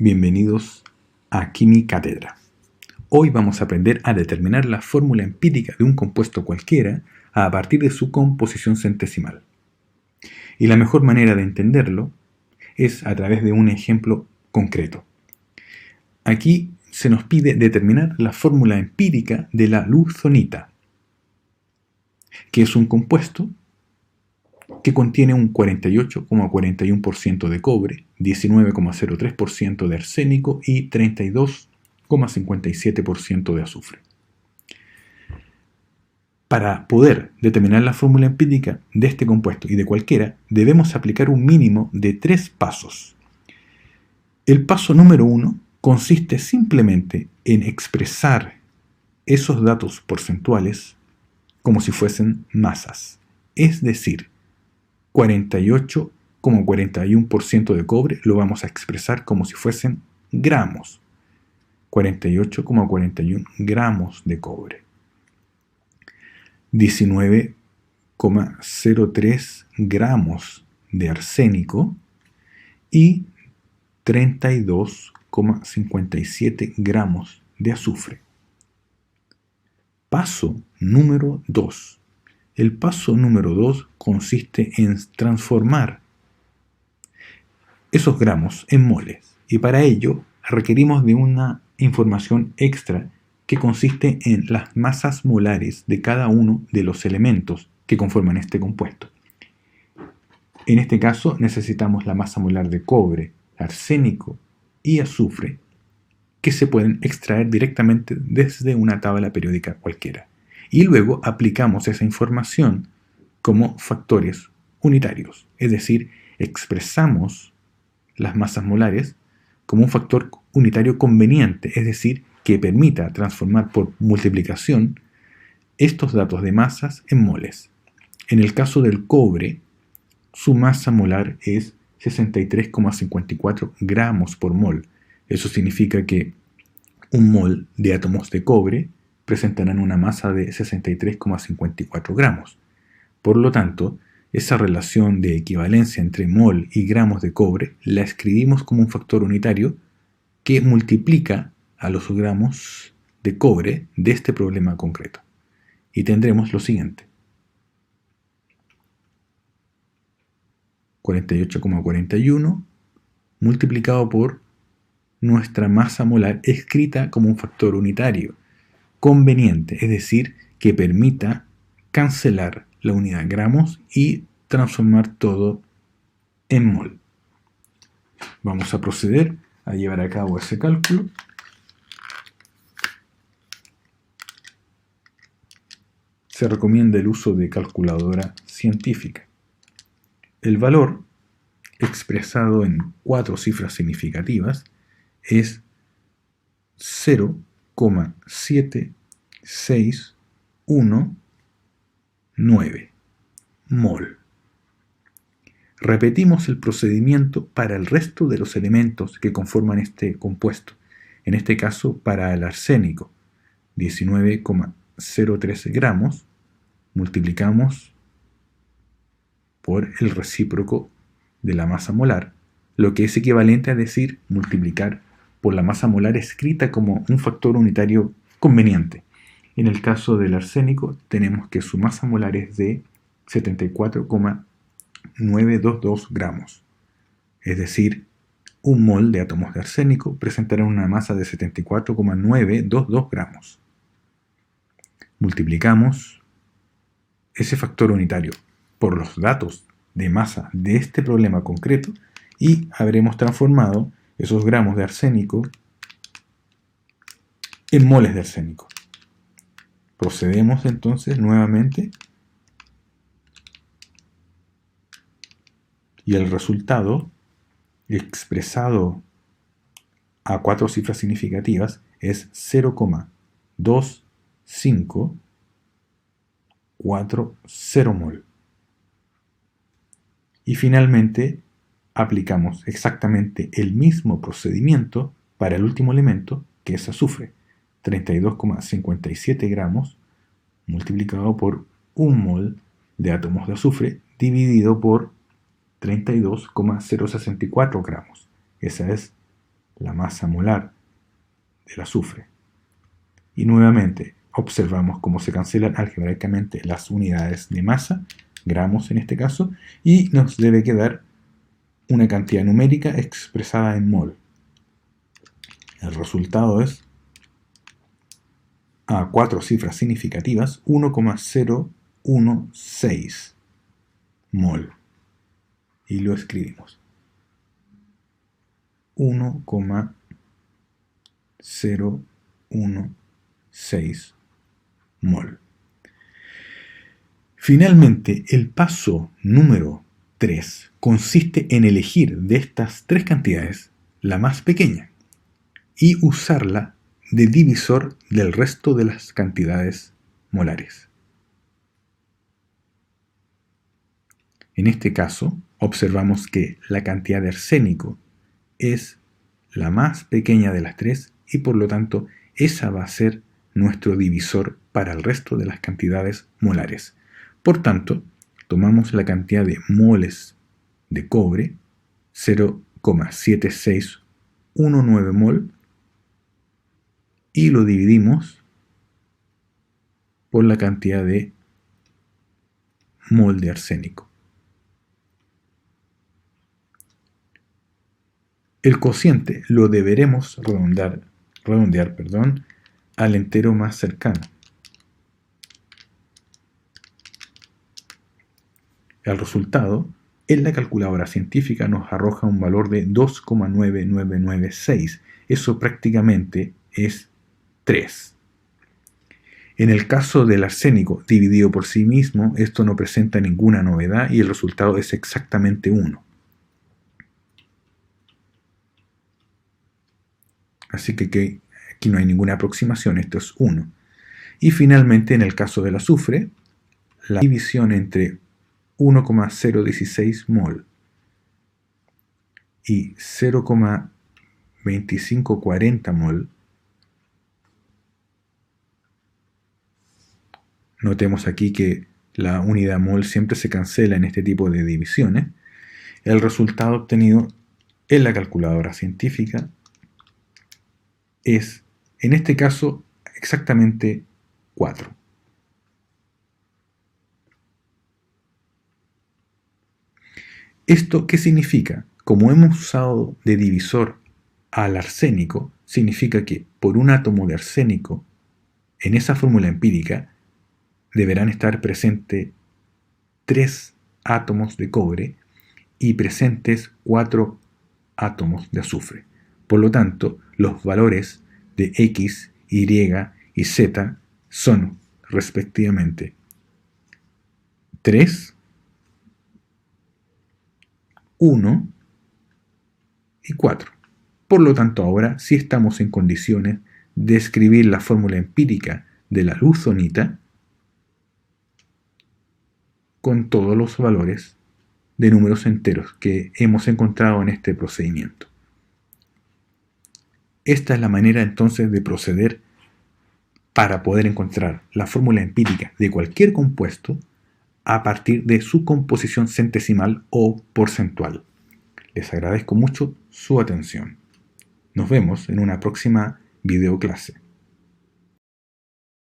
Bienvenidos a Quimicátedra. Hoy vamos a aprender a determinar la fórmula empírica de un compuesto cualquiera a partir de su composición centesimal. Y la mejor manera de entenderlo es a través de un ejemplo concreto. Aquí se nos pide determinar la fórmula empírica de la luzonita, que es un compuesto que contiene un 48,41% de cobre, 19,03% de arsénico y 32,57% de azufre. Para poder determinar la fórmula empírica de este compuesto y de cualquiera, debemos aplicar un mínimo de 3 pasos. El paso número 1 consiste simplemente en expresar esos datos porcentuales como si fuesen masas, es decir, 48,41% de cobre lo vamos a expresar como si fuesen gramos. 48,41 gramos de cobre. 19,03 gramos de arsénico y 32,57 gramos de azufre. Paso número 2. El paso número 2 consiste en transformar esos gramos en moles, y para ello requerimos de una información extra que consiste en las masas molares de cada uno de los elementos que conforman este compuesto. En este caso necesitamos la masa molar de cobre, arsénico y azufre, que se pueden extraer directamente desde una tabla periódica cualquiera. Y luego aplicamos esa información como factores unitarios, es decir, expresamos las masas molares como un factor unitario conveniente, es decir, que permita transformar por multiplicación estos datos de masas en moles. En el caso del cobre, su masa molar es 63,54 gramos por mol. Eso significa que un mol de átomos de cobre presentarán una masa de 63,54 gramos. Por lo tanto, esa relación de equivalencia entre mol y gramos de cobre la escribimos como un factor unitario que multiplica a los gramos de cobre de este problema concreto. Y tendremos lo siguiente: 48,41 multiplicado por nuestra masa molar escrita como un factor unitario conveniente, es decir, que permita cancelar la unidad gramos y transformar todo en mol. Vamos a proceder a llevar a cabo ese cálculo. Se recomienda el uso de calculadora científica. El valor, expresado en 4 cifras significativas, es 0,7619 mol. Repetimos el procedimiento para el resto de los elementos que conforman este compuesto. En este caso, para el arsénico, 19,013 gramos, multiplicamos por el recíproco de la masa molar, lo que es equivalente a decir multiplicar por la masa molar escrita como un factor unitario conveniente. En el caso del arsénico tenemos que su masa molar es de 74,922 gramos. Es decir, un mol de átomos de arsénico presentará una masa de 74,922 gramos. Multiplicamos ese factor unitario por los datos de masa de este problema concreto y habremos transformado esos gramos de arsénico en moles de arsénico. Procedemos entonces nuevamente y el resultado, expresado a 4 cifras significativas, es 0,2540 mol. Y finalmente aplicamos exactamente el mismo procedimiento para el último elemento, que es azufre, 32,57 gramos multiplicado por un mol de átomos de azufre dividido por 32,064 gramos. Esa es la masa molar del azufre. Y nuevamente observamos cómo se cancelan algebraicamente las unidades de masa, gramos en este caso, y nos debe quedar una cantidad numérica expresada en mol. El resultado es, a 4 cifras significativas, 1,016 mol. Y lo escribimos. 1,016 mol. Finalmente, el paso número 3 consiste en elegir de estas tres cantidades la más pequeña y usarla de divisor del resto de las cantidades molares. En este caso, observamos que la cantidad de arsénico es la más pequeña de las tres y por lo tanto esa va a ser nuestro divisor para el resto de las cantidades molares. Por tanto, tomamos la cantidad de moles de cobre, 0,7619 mol, y lo dividimos por la cantidad de mol de arsénico. El cociente lo deberemos redondear, al entero más cercano. El resultado en la calculadora científica nos arroja un valor de 2,9996. Eso prácticamente es 3. En el caso del arsénico dividido por sí mismo, esto no presenta ninguna novedad y el resultado es exactamente 1. Así que aquí no hay ninguna aproximación, esto es 1. Y finalmente, en el caso del azufre, la división entre 1,016 mol y 0,2540 mol, notemos aquí que la unidad mol siempre se cancela en este tipo de divisiones. El resultado obtenido en la calculadora científica es, en este caso, exactamente 4. ¿Esto qué significa? Como hemos usado de divisor al arsénico, significa que por un átomo de arsénico, en esa fórmula empírica, deberán estar presentes 3 átomos de cobre y presentes 4 átomos de azufre. Por lo tanto, los valores de X, Y y Z son, respectivamente, 3, 1 y 4. Por lo tanto, ahora sí estamos en condiciones de escribir la fórmula empírica de la luzonita con todos los valores de números enteros que hemos encontrado en este procedimiento. Esta es la manera entonces de proceder para poder encontrar la fórmula empírica de cualquier compuesto a partir de su composición centesimal o porcentual. Les agradezco mucho su atención. Nos vemos en una próxima videoclase.